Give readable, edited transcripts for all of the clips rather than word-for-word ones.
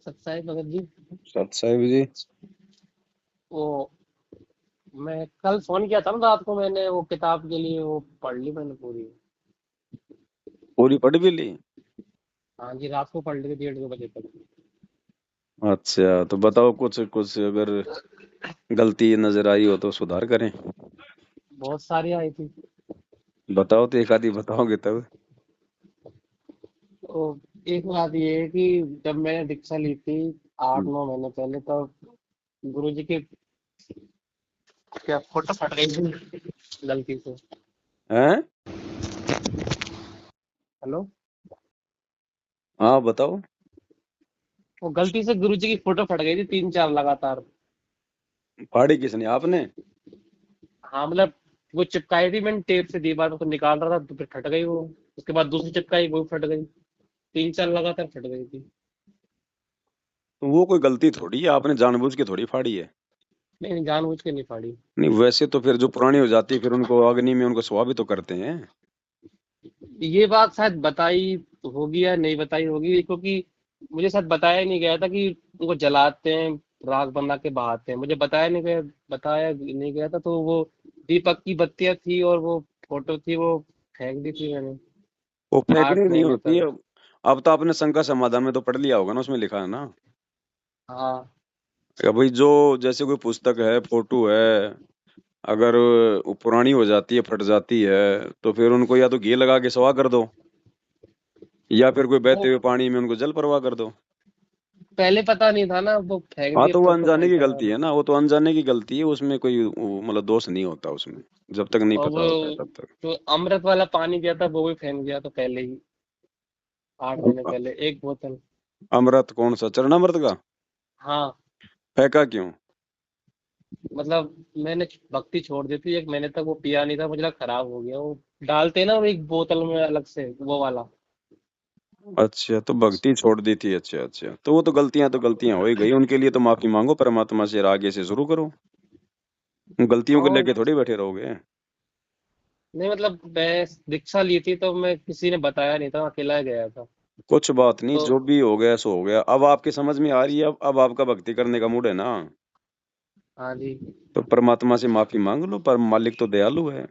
सत्साई भगत जी। सत साहिब जी। वो मैं कल फोन किया था ना रात को, मैंने वो किताब के लिए वो पढ़ ली मैंने पूरी। पूरी पढ़ भी ली? हाँ जी, रात को पढ़ ली थी 1:30 बजे तक। अच्छा तो बताओ, कुछ कुछ अगर गलती नजर आई हो तो सुधार करें। बहुत सारी आई थी। बताओ तो, एक आधी बताओगे तब। तो एक बात ये है कि जब मैंने दीक्षा ली थी 8-9 महीने पहले, तब गुरु जी की क्या फोटो फट गई थी गलती से। हैं? हेलो। हाँ बताओ। वो गलती से गुरु जी की फोटो फट गई थी 3-4 लगातार। फाड़ी किसने, आपने? हाँ मतलब वो चिपकाई थी मैंने टेप से दीवार पर, तो निकाल रहा था तो फिर फट गई वो। उसके बाद दूसरी चिपकाई, वो भी फट गई। 3-4 लगातार फट गई थी। तो वो कोई गलती थोड़ी है, आपने जानबूझ के थोड़ी फाड़ी है। नहीं नहीं, जानबूझ के नहीं फाड़ी। नहीं, वैसे तो फिर जो पुरानी हो जाती है फिर उनको अग्नि में उनको सुहा भी तो करते हैं। ये बात शायद बताई होगी या नहीं बताई होगी, क्योंकि मुझे शायद बताया नहीं गया था कि उनको जलाते हैं, राख बना के बहाते हैं। मुझे बताया नहीं गया था। तो वो दीपक की बत्तियां थी और वो फोटो थी, वो फेंक दी थी मैंने वो फेंकने आठ नहीं महीने होती है। तक। अब तो आपने शंका समाधान में तो पढ़ लिया होगा ना, उसमें लिखा है ना हाँ। कि भाई जो, जैसे कोई पुस्तक है, फोटो है, अगर वो पुरानी हो जाती है, फट जाती है, तो फिर उनको या तो घी लगा के स्वाह कर दो, या फिर कोई वो बहते हुए पानी में उनको जल प्रवाह कर दो। पहले पता नहीं था ना, वो फेंक हाँ दिए तो वो फोटो अनजाने की फिल्टर गलती वाले। है ना, वो तो अनजाने की गलती है, उसमें कोई मतलब दोष नहीं होता उसमें, जब तक नहीं और पता वो होता है तब तक। जो अमृत वाला पानी दिया था वो भी फेंक दिया था पहले ही, 8 महीने पहले, एक बोतल। अमृत कौन सा, चरणामृत का? हाँ। फेंका क्यों? मतलब मैंने भक्ति छोड़ दी थी 1 महीने तक, वो पिया नहीं था, मुझे लगा खराब हो गया। वो डालते हैं ना वो एक बोतल में अलग से, वो वाला। अच्छा तो भक्ति छोड़ दी थी, अच्छा अच्छा, तो गलतियां हो ही गई, उनके लिए तो माफी मांगो परमात्मा से, और आगे से शुरू करो। गलतियों को और लेके थोड़ी बैठे रहोगे। नहीं मतलब मैं दीक्षा ली थी तो मैं, किसी ने बताया नहीं था, अकेला ही गया था। कुछ बात नहीं, तो जो भी हो गया सो हो गया, अब आपकी समझ में आ रही है, अब आपका भक्ति करने का मूड है ना, हाँ जी। तो परमात्मा से माफी मांग लो, पर मालिक तो दयालु है।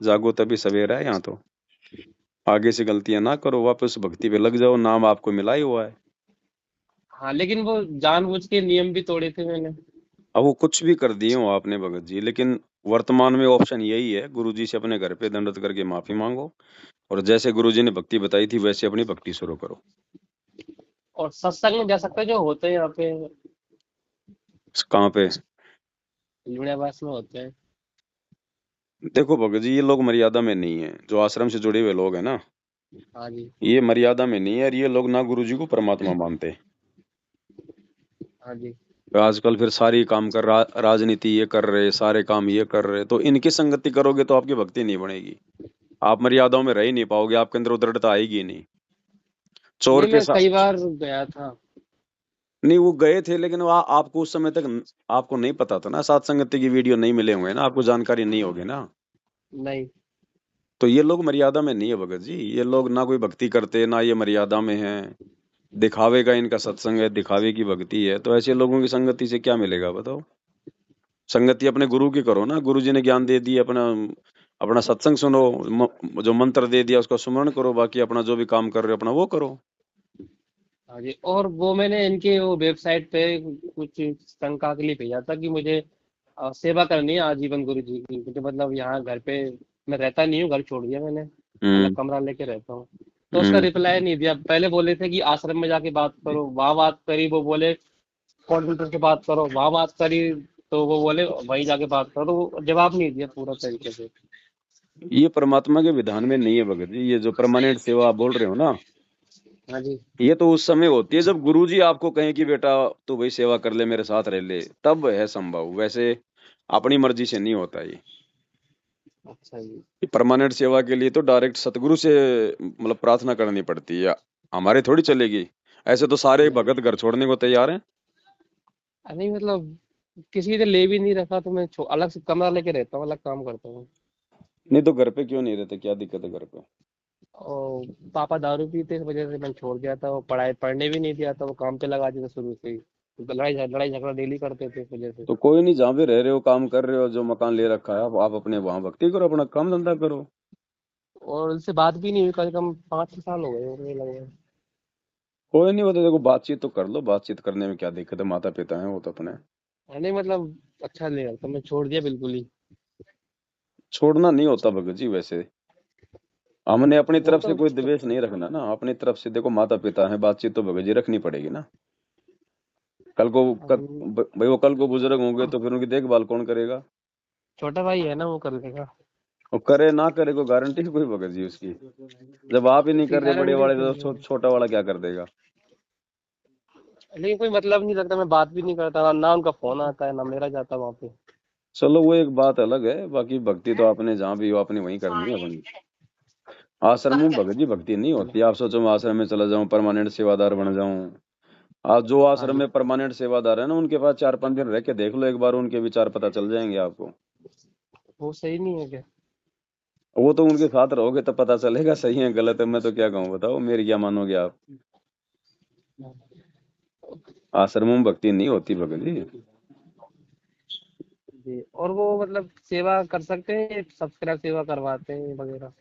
जागो तभी सवेरा है यहाँ तो। आगे से गलतियां ना करो, वापस भक्ति पे लग जाओ, नाम आपको मिला ही हुआ है। हाँ लेकिन वो जानबूझ के नियम भी तोड़े थे मैंने। अब वो कुछ भी कर दिए हो आपने भगत जी, लेकिन वर्तमान में ऑप्शन यही है, गुरु जी से अपने घर पे दंडवत करके माफी मांगो, और जैसे गुरु जी ने भक्ति बताई थी वैसे अपनी भक्ति शुरू करो। और सत्संग में जा सकते हैं जो होते हैं यहाँ पे, कहाँ पे? लुणियावास में होते हैं। देखो भगत जी, ये लोग मर्यादा में नहीं है, जो आश्रम से जुड़े हुए लोग हैं ना, हाँ जी। ये मर्यादा में नहीं है, और ये लोग ना गुरु जी को परमात्मा मानते। हाँ जी। आजकल फिर सारी काम राजनीति ये कर रहे, सारे काम ये कर रहे, तो इनकी संगति करोगे तो आपकी भक्ति नहीं बनेगी। आप मर्यादाओं में रह ही नहीं पाओगे, आपके अंदर उदृढ़ता आएगी ही नहीं। चोर नहीं के मैं कई साथ बार गया था। नहीं, वो गए थे, लेकिन वो आपको उस समय तक आपको नहीं पता था ना, सात संगति की वीडियो नहीं मिले होंगे ना, आपको जानकारी नहीं होगी ना। नहीं। तो ये लोग मर्यादा में नहीं है भगत जी, ये लोग ना कोई भक्ति करते, ना ये मर्यादा में है। दिखावे का इनका सत्संग है, दिखावे की भक्ति है, तो ऐसे लोगों की संगति से क्या मिलेगा बताओ। संगति अपने गुरु की करो ना, गुरु जी ने ज्ञान दे दिया, अपना अपना सत्संग सुनो, जो मंत्र दे दिया उसका सुमरण करो, बाकी अपना जो भी काम कर रहे हो अपना वो करो। हाँ जी। और वो मैंने इनके वो वेबसाइट पे कुछ शंका के लिए भेजा था कि मुझे सेवा करनी है आजीवन गुरु जी की। मुझे मतलब यहाँ घर पे मैं रहता नहीं हूँ, घर छोड़ दिया मैंने, अलग हम्म। कमरा लेके रहता हूँ। तो उसका हम्म। रिप्लाई नहीं दिया। पहले बोले थे कि आश्रम में जाके बात करो, वहाँ बात करी, वो बोले कोऑर्डिनेटर से बात करो, वहाँ बात करी, तो वो बोले वहीं जाके बात करो। तो वो जवाब नहीं दिया पूरा तरीके से। ये परमात्मा के विधान में नहीं है भगत जी, ये जो परमानेंट सेवा आप बोल रहे हो ना, हाँ जी। ये तो उस समय होती है जब गुरुजी आपको कहें कि बेटा तू भाई सेवा कर ले, मेरे साथ रह ले, तब है संभव, वैसे अपनी मर्जी से नहीं होता ये। अच्छा जी। परमानेंट सेवा के लिए तो डायरेक्ट सतगुरु से मतलब प्रार्थना करनी पड़ती है, हमारे थोड़ी चलेगी। ऐसे तो सारे नहीं भगत घर छोड़ने को तैयार हैं। नहीं मतलब किसी ने ले भी नहीं रखा, तो मैं अलग से कमरा लेके रहता हूँ, अलग काम करता हूँ। नहीं तो घर पे क्यों नहीं रहते, क्या दिक्कत है घर पे? और पापा दारू पीते, इस वजह से मैंने छोड़ दिया था। वो पढ़ाई पढ़ने भी नहीं दिया था, वो काम पे लगा दिया था शुरू से ही। तो लड़ाई झगड़ा डेली करते थे इस वजह से। तो कोई नहीं, जहाँ भी रह रहे हो, काम कर रहे हो, जो मकान ले रखा है, आप अपने वहां भक्ति करो, अपना काम धंधा करो। और उनसे बात भी नहीं हुई, कम से कम 5-6 साल हो गए होंगे लगभग। कोई नहीं, वो तो देखो, बातचीत तो कर लो, बातचीत करने में क्या दिक्कत है, माता पिता हैं वो तो अपने। नहीं मतलब अच्छा नहीं लगता, मैं छोड़ दिया बिल्कुल ही। छोड़ना नहीं होता भगत जी वैसे। हमने अपनी वो तरफ से तो कोई द्वेष नहीं रखना ना, अपनी तरफ से देखो, माता पिता है, बातचीत तो भगत जी रखनी पड़ेगी ना। कल को हम- भाई वो कल को बुजुर्ग होंगे तो फिर उनकी देखभाल कौन करेगा? छोटा भाई है ना, वो कर लेगा। वो करे ना करे, कोई गारंटी कोई भगत जी उसकी? जब आप ही नहीं उसकी कर रहे बड़े गारंटी वाले, तो तो नहीं है। छोटा वाला क्या कर देगा? लेकिन कोई मतलब नहीं लगता, मैं बात भी नहीं करता ना, ना उनका फोन आता है ना मेरा जाता वहां पे। चलो वो एक बात अलग है, बाकी भक्ति तो आपने जहाँ भी हो, आपने वहीं करनी है अपनी। आश्रम में भगत जी भक्ति नहीं चलो। होती। आप सोचो मैं आश्रम में चला जाऊं, परमानेंट सेवादार बन जाऊं। आज जो हाँ आश्रम जी। में परमानेंट सेवादार है ना, उनके पास 4-5 दिन रह के देख लो एक बार, उनके विचार पता चल जाएंगे आपको। वो सही नहीं है क्या? वो तो उनके साथ रहोगे तब पता चलेगा सही है गलत है, मैं तो क्या कहूँ बताओ, मेरी क्या मानोगे आप? आश्रमों में भक्ति नहीं होती भगत जी। जी, और वो मतलब सेवा कर सकते हैं, सब्सक्राइब सेवा करवाते हैं वगैरह?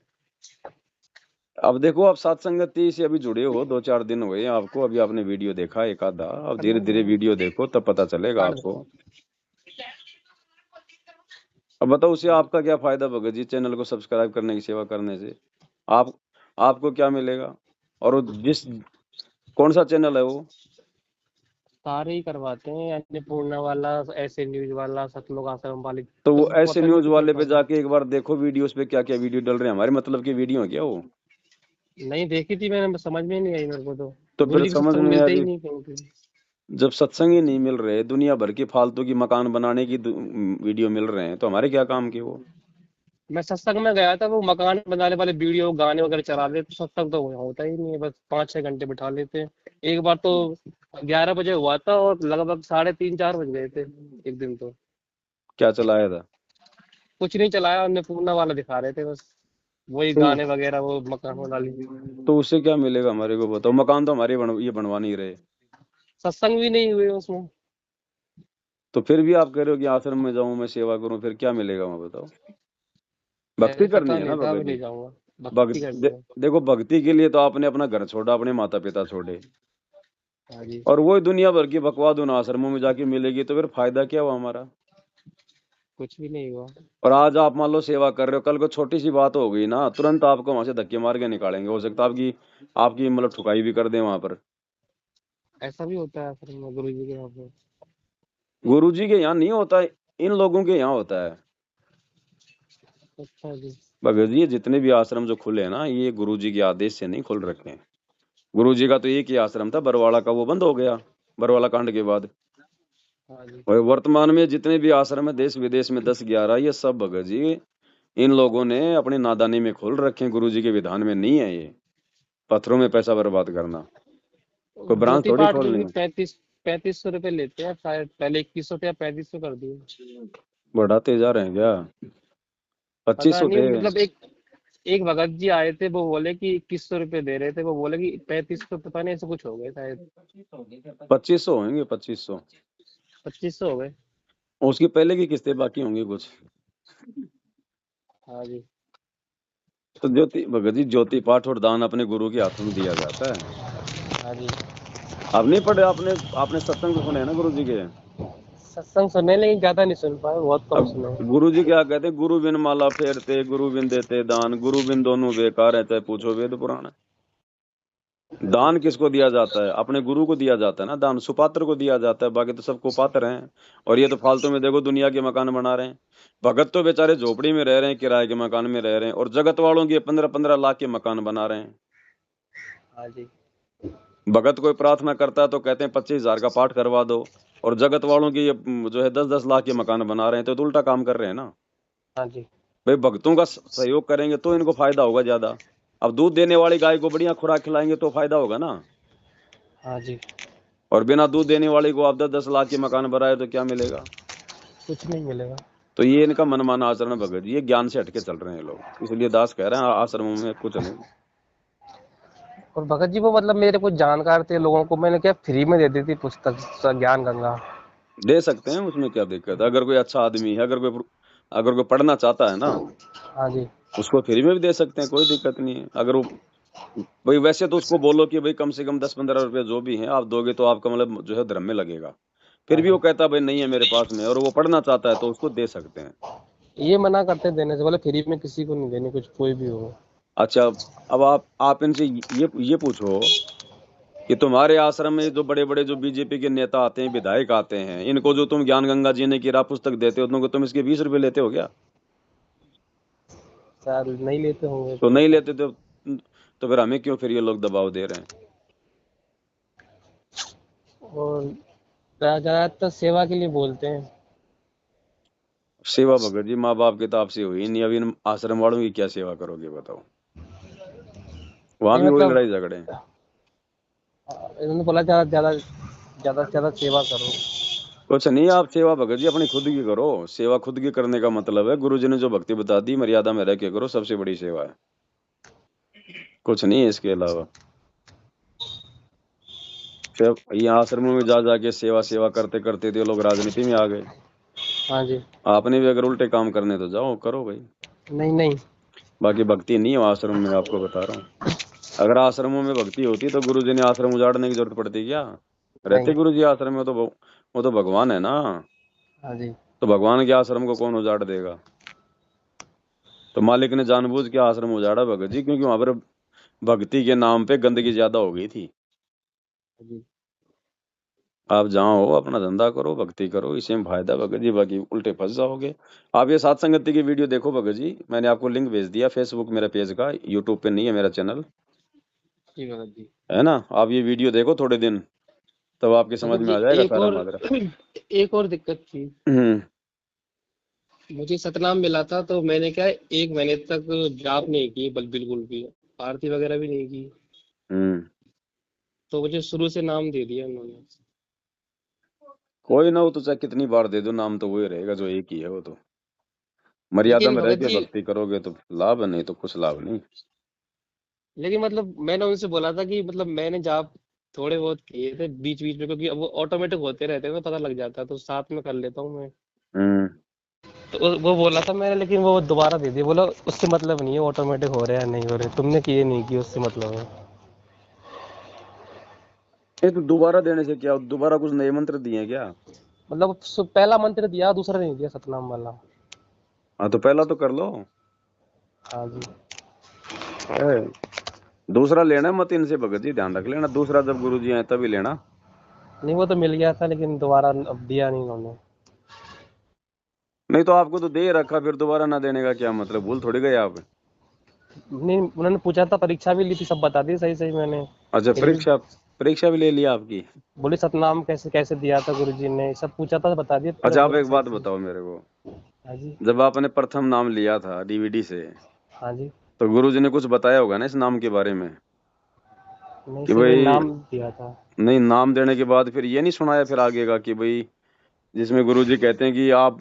अब देखो, आप सात संगति से अभी जुड़े हो, 2-4 दिन हुए हैं आपको, अभी आपने वीडियो देखा एक आधा, अब धीरे धीरे वीडियो देखो तब पता चलेगा काट दो। आपको। अब बताओ उसे आपका क्या फायदा भगत जी, चैनल को सब्सक्राइब करने की, सेवा करने से आप आपको क्या मिलेगा? और वो जिस कौन सा चैनल है वो? सारे ही करवाते हैं, अन्नपूर्णा वाला, ऐसे न्यूज वाला, सतलोक आश्रम वाले, तो वो तो ऐसे पता नहीं न्यूज कितने वाले पे सारे। जाके एक बार देखो वीडियोस पे क्या क्या वीडियो डल रहे हैं, हमारे मतलब की वीडियो है क्या वो? नहीं देखी थी मैंने, समझ में नहीं आई मेरे को तो। तो फिर गुरु जी के समझ सत्संग नहीं आ मिलते ही रही। नहीं कहीं पे। जब सत्संग ही नहीं मिल रहे, दुनिया भर की फालतू की मकान बनाने की वीडियो मिल रहे हैं, तो हमारे क्या काम के वो? मैं सत्संग में गया था, वो मकान बनाने वाले वीडियो गाने वगैरह चला रहे, तो सत्संग तो होता ही नहीं है, बस 5-6 घंटे बिठा लेते हैं। एक बार तो 11 बजे हुआ था और लगभग 3:30-4 बज गए थे एक दिन तो। क्या चलाया था? कुछ नहीं चलाया, अन्नपूर्णा वाला दिखा रहे थे बस, वही तो गाने वगैरह, वो मकान वाली। तो उससे क्या मिलेगा हमारे को बताओ? मकान तो हमारे ये बनवा नहीं रहे। सत्संग भी नहीं हुए उसमें। तो फिर भी आप कह रहे हो कि आश्रम में जाऊं, मैं सेवा करूं, फिर क्या मिलेगा वहां बताओ? भक्ति पहले करनी पता है ना नहीं था, अब भगत जी। नहीं जाऊंगा। भक्ति करनी है। देखो, भक्ति के लिए तो आपने अपना घर छोड़ा, अपने माता पिता छोड़े, हाँ जी। और वही दुनिया भर की बकवाद उन आश्रमों में जाके मिलेगी, तो फिर फायदा क्या हुआ हमारा? कुछ भी नहीं हुआ। और आज आप मान लो सेवा कर रहे हो, कल को छोटी सी बात हो गई ना, तुरंत आपको वहां से धक्के मार के निकालेंगे, हो सकता है आपकी आपकी मतलब ठुकाई भी कर दें वहां पर। ऐसा भी होता है असल में गुरु जी के यहाँ पे? गुरु जी के यहाँ नहीं होता है, इन लोगों के यहाँ होता है। अच्छा जी। भगत जी, ये जितने भी आश्रम जो खुले हैं ना, ये गुरु जी के आदेश से नहीं खुल रखे हैं। गुरु जी का तो एक ही आश्रम था बरवाड़ा का, वो बंद हो गया बरवाड़ा कांड के बाद। हाँ जी। और वर्तमान में जितने भी आश्रम है देश विदेश में, 10-11, ये सब भगत जी इन लोगों ने अपनी नादानी में खोल रखे हैं, गुरु जी के विधान में नहीं है ये। पत्थरों में पैसा बर्बाद करना, कोई ब्रांच ज्योति थोड़ी पाठ के खोलनी भी है। 3500 रुपये लेते हैं शायद, पहले 2100 थे, अब 3500 कर दिए। बढ़ाते जा रहे हैं क्या? पच्चीस पता सौ नहीं, थे मतलब एक एक भगत जी आए थे, वो बोले कि 2100 रुपये दे रहे थे, वो बोले कि 3500, पता नहीं ऐसा कुछ हो गया शायद। 2500 होंगे, 2500। 2500 हो गए। उसकी पहले की किस्तें बाकी होंगी कुछ। हाँ जी। तो ज्योति भगत जी, ज्योति पाठ और दान अपने गुरु के हाथों में दिया जाता है। हाँ जी। अब नहीं पढ़े आपने? आपने सत्संग तो सुने हैं ना गुरु जी के? सत्संग सुने, लेकिन ज्यादा नहीं सुन पाए, बहुत कम अब सुने। गुरु जी क्या कहते हैं? गुरु बिन माला फेरते, गुरु बिन देते दान, गुरु बिन दोनों बेकार है, चाहे पूछो वेद पुराण। हाँ जी। दान किसको दिया जाता है? अपने गुरु को दिया जाता है ना दान, सुपात्र को दिया जाता है, बाकी तो सबको पात्र हैं। और ये तो फालतू में देखो दुनिया के मकान बना रहे हैं। भगत तो बेचारे झोपड़ी में रह रहे हैं, किराए के मकान में रह रहे हैं, और जगत वालों के 15-15 लाख के मकान बना रहे हैं। हाँ जी। भगत कोई प्रार्थना करता है तो कहते हैं 25,000 का पाठ करवा दो, और जगत वालों की ये जो है 10-10 लाख के मकान बना रहे हैं, तो उल्टा काम कर रहे हैं ना। हाँ जी। भाई भक्तों का सहयोग करेंगे तो इनको फायदा होगा ज्यादा। अब दूध देने वाली गाय को बढ़िया खुराक खिलाएंगे तो फायदा होगा ना। हाँ जी। और बिना दूध देने वाली को आप 10-10 लाख के मकान बनाए तो क्या मिलेगा? कुछ नहीं मिलेगा। तो ये इनका मनमाना आचरण है भगत जी, ये ज्ञान से हटके चल रहे हैं लोग, इसलिए दास कह रहे हैं आश्रमों में कुछ नहीं। और भगत जी वो मतलब मेरे कुछ जानकार थे, लोगों को मैंने क्या फ्री में दे दी थी पुस्तक, ज्ञान गंगा। दे सकते हैं, उसमें क्या दिक्कत है? अगर कोई अच्छा आदमी है, अगर कोई पढ़ना चाहता है ना, हाँ जी। उसको फ्री में भी दे सकते हैं, कोई दिक्कत नहीं है। अगर वो भाई, वैसे तो उसको बोलो कि भाई कम से कम 10-15 रुपए जो भी हैं आप दोगे तो आपका मतलब जो है धर्म में लगेगा। फिर हाँ भी वो हाँ। कहता भाई नहीं है मेरे पास में, और वो पढ़ना चाहता है तो उसको दे सकते हैं। ये मना करते देने से, बोले फ्री में किसी को नहीं देनी, कुछ कोई भी हो। अच्छा, अब आप इनसे ये पूछो कि तुम्हारे आश्रम में जो बड़े बड़े जो बीजेपी के नेता आते हैं, विधायक आते हैं, इनको जो तुम ज्ञान गंगा जीने की राह पुस्तक देते हो, तुम इसके 20 रुपए लेते हो क्या? शायद नहीं लेते होंगे तो तो। नहीं लेते तो फिर हमें क्यों फिर ये लोग दबाव दे रहे हैं? और ज्यादातर सेवा के लिए बोलते हैं। सेवा भगत जी, माँ बाप की तो आपसे हुई नहीं, अभी इन आश्रम वालों की क्या सेवा करोगे बताओ? वहां नहीं भी वही मतलब लड़ाई झगड़े हैं। इन्होंने बोला ज्यादा ज्यादा ज्यादा से ज्यादा सेवा करो। कुछ नहीं, आप सेवा भगत जी अपनी खुद की करो। सेवा खुद की करने का मतलब है, गुरु जी ने जो भक्ति बता दी, मर्यादा में रह के करो, सबसे बड़ी सेवा है। कुछ नहीं है इसके अलावा। फिर यहाँ आश्रमों में जा जाके सेवा सेवा करते करते तो ये लोग राजनीति में आ गए। हाँ जी। आपने भी अगर उल्टे काम करने तो जाओ, करो भाई। नहीं नहीं। बाकी भक्ति नहीं है आश्रम में, आपको बता रहा हूँ। अगर आश्रमों में भक्ति होती तो गुरु जी ने आश्रम उजाड़ने की जरूरत पड़ती क्या? नहीं। रहते गुरु जी आश्रम में तो वो तो भगवान है ना। हाँ जी। तो भगवान के आश्रम को कौन उजाड़ देगा? तो मालिक ने जानबूझ के आश्रम उजाड़ा भगत जी, क्योंकि वहां पर भक्ति के नाम पे गंदगी ज्यादा हो गई थी। हाँ जी। आप जहाँ हो अपना धंधा करो, भक्ति करो, इसी में फायदा भगत जी, बाकी उल्टे फंस जाओगे। आप ये सात संगति की वीडियो देखो भगत जी, मैंने आपको लिंक भेज दिया फेसबुक मेरे पेज का, यूट्यूब पे नहीं है मेरा चैनल, जी भगत जी। है ना? आप ये वीडियो देखो थोड़े दिन, तब आपके समझ भगत में जी आ जाएगा एक सारा और माजरा। एक और दिक्कत थी। हम्म। मुझे सतनाम मिला था तो मैंने क्या 1 महीने तक जाप नहीं की, बल बिल्कुल भी आरती वगैरह भी नहीं की। हम्म। तो मुझे शुरू से नाम दे दिया उन्होंने। कोई ना, हो तो चाहे कितनी बार दे दो, नाम तो वही रहेगा जो एक ही है वो तो। मर्यादा लेकिन में रह भगत के जी, भक्ति करोगे तो लाभ है, नहीं तो कुछ लाभ नहीं। लेकिन मतलब मैंने उनसे बोला था कि मतलब मैंने जाप थोड़े बहुत किए थे बीच बीच में, क्योंकि अब वो ऑटोमेटिक होते रहते हैं ना, पता लग जाता है, तो साथ में कर लेता हूँ मैं। हम्म। तो वो बोला था मैंने, लेकिन वो दोबारा दे दिया, बोला उससे मतलब नहीं है ऑटोमेटिक हो रहे हैं या नहीं हो रहे, तुमने किए नहीं किए उससे मतलब है। ये तो दोबारा देने से क्या, दोबारा कुछ नए मंत्र दिए हैं क्या? मतलब पहला मंत्र दिया, दूसरा नहीं दिया, सतनाम वाला। हाँ तो पहला तो कर लो। हाँ जी। है। दूसरा लेना मत इनसे भगत जी, ध्यान रख लेना, दूसरा जब गुरु जी आए तभी लेना। नहीं वो तो मिल गया था, लेकिन दोबारा अब दिया नहीं उन्होंने। नहीं तो आपको तो दे रखा, फिर दोबारा ना देने का क्या मतलब? भूल थोड़ी गए आप। नहीं उन्होंने पूछा था, परीक्षा भी ली थी, सब बता दी सही सही मैंने। अच्छा, फिर भी परीक्षा परीक्षा भी ले लिया आपकी? बोले सतनाम कैसे कैसे दिया था गुरुजी ने, सब पूछा था, बता दिया पूरा अच्छा, आप बोल एक सही बात सही। बताओ मेरे को, हाँ जी। जब आपने प्रथम नाम लिया था डीवीडी से, हाँ जी। तो गुरु जी ने कुछ बताया होगा ना इस नाम के बारे में? नहीं कि सिर्फ एक भाई, नाम दिया था। नहीं नाम देने के बाद फिर ये नहीं सुनाया फिर आगे का कि भाई, जिसमें गुरु जी कहते हैं कि आप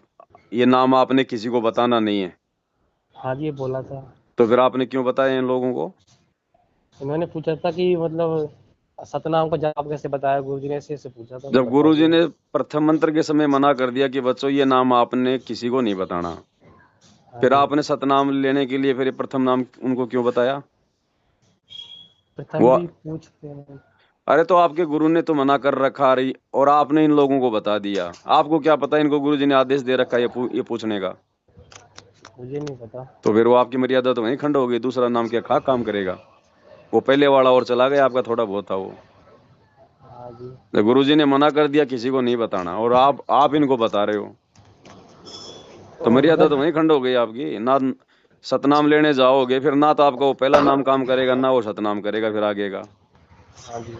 ये नाम आपने किसी को बताना नहीं है, हाँ जी ये बोला था। तो फिर आपने क्यों बताया इन लोगों को? इन्होंने पूछा था कि मतलब सतनाम का जाप कैसे बताया गुरुजी ने, ऐसे ऐसे पूछा था, जब बता गुरु जी दिया। ने प्रथम मंत्र के समय मना कर दिया कि बच्चों ये नाम आपने किसी को नहीं बताना, हाँ फिर जी। आपने सतनाम लेने के लिए फिर ये प्रथम नाम उनको क्यों बताया? प्रथम वो, भी पूछते हैं। अरे तो आपके गुरु ने तो मना कर रखा रही, और आपने इन लोगों को बता दिया, आपको क्या पता इनको गुरु जी ने आदेश दे रखा है ये पूछने का? मुझे नहीं पता। तो फिर वो आपकी मर्यादा तो वहीं खंड हो गई, दूसरा नाम क्या खा काम करेगा? वो पहले वाला और चला गया, आपका थोड़ा बहुत था वो। हाँ जी। तो गुरु जी ने मना कर दिया किसी को नहीं बताना, और आप इनको बता रहे हो, तो और मर्यादा तो भगत। वहीं खंड हो गई आपकी ना। सतनाम लेने जाओगे फिर ना, तो आपका वो पहला नाम काम करेगा ना वो सतनाम करेगा फिर आगे का। हाँ जी।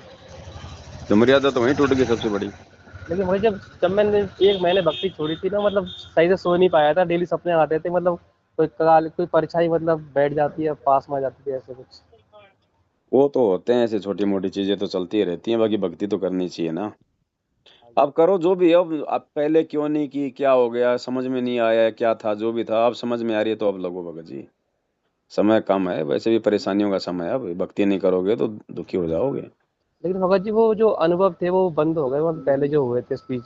तो मर्यादा तो वहीं टूट गई सबसे बड़ी। लेकिन वही जब जब मैंने 1 महीने भक्ति छोड़ी थी ना, मतलब सही से सो नहीं पाया था, डेली सपने आते थे, मतलब कोई परछाई मतलब बैठ जाती है, पास में आ जाती थी, ऐसे कुछ। वो तो होते हैं ऐसे, छोटी मोटी चीजें तो चलती रहती हैं, बाकी भक्ति तो करनी चाहिए ना। हाँ जी। आप करो जो भी है, अब आप पहले क्यों नहीं की, क्या हो गया, समझ में नहीं आया क्या था, जो भी था अब समझ में आ रही है तो अब लगो भगत जी। समय कम है, वैसे भी परेशानियों का समय है। अब भक्ति नहीं करोगे तो दुखी हो जाओगे। लेकिन भगत जी वो जो अनुभव थे वो बंद हो गए, मतलब पहले जो हुए थे स्पीच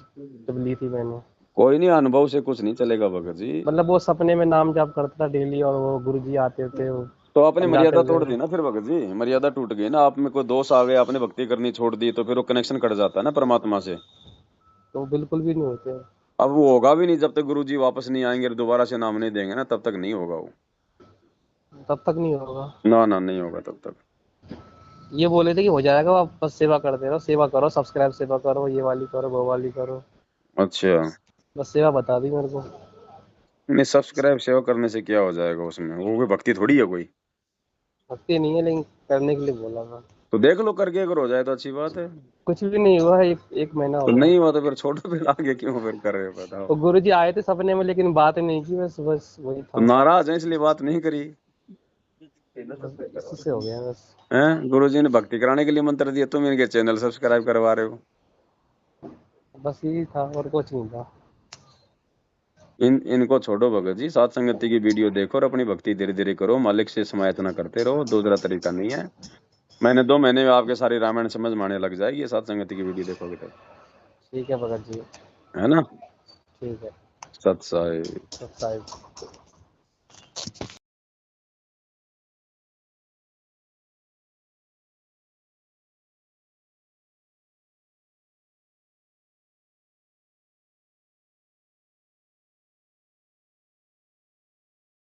जब ली थी मैंने। कोई नहीं, अनुभव से कुछ नहीं चलेगा भगत जी। मतलब वो सपने में नाम जाप करता था डेली, और वो गुरु जी आते थे, वो तो आपने समझाते मर्यादा थे। तोड़ दी ना फिर भगत जी, मर्यादा टूट गई ना। आप में कोई दोष आ गए, आपने भक्ति करनी छोड़ दी, तो फिर वो कनेक्शन कट जाता है ना परमात्मा से। तो बिल्कुल भी नहीं होते। अब वो होगा भी नहीं जब तक गुरु जी वापस नहीं आएंगे और दोबारा से नाम नहीं देंगे ना, तब तक नहीं होगा वो। तब तक नहीं होगा। ना ना, नहीं होगा तब तक। ये बोले थे कि हो जाएगा, आप बस सेवा करते रहो, सेवा करो, सब्सक्राइब सेवा करो, ये वाली करो, वो वाली करो। अच्छा। बस सेवा बता दी मेरे को। नहीं, सब्सक्राइब सेवा करने से क्या हो जाएगा, उसमें वो कोई भक्ति थोड़ी है कोई। भक्ति नहीं है, लेकिन करने के लिए बोला था। तो देख लो करके, अगर हो जाए तो अच्छी बात है। कुछ भी नहीं हुआ है, एक महीना तो हो गया। नहीं हुआ तो फिर छोड़ो, फिर आगे क्यों फिर कर रहे हो बताओ। वो गुरु जी आए थे सपने में, लेकिन बात नहीं की, बस बस वही तो था। नाराज है इसलिए बात नहीं करी। बस इसी से हो गया बस। हैं, गुरु जी ने भक्ति कराने के लिए मंत्र दिया, तुम इनके चैनल सब्सक्राइब करवा रहे हो। बस यही था और कुछ नहीं था। इनको छोड़ो भगत जी, सात संगति की वीडियो देखो और अपनी भक्ति धीरे धीरे करो, मालिक से समायतना करते रहो, दूसरा तरीका नहीं है। मैंने 2 महीने में आपके सारी रामायण समझ में आने लग जाएगी, ये सात संगति की वीडियो देखोगे तो। ठीक है भगत जी। है ना। ठीक है। सत्साई। सब साइड।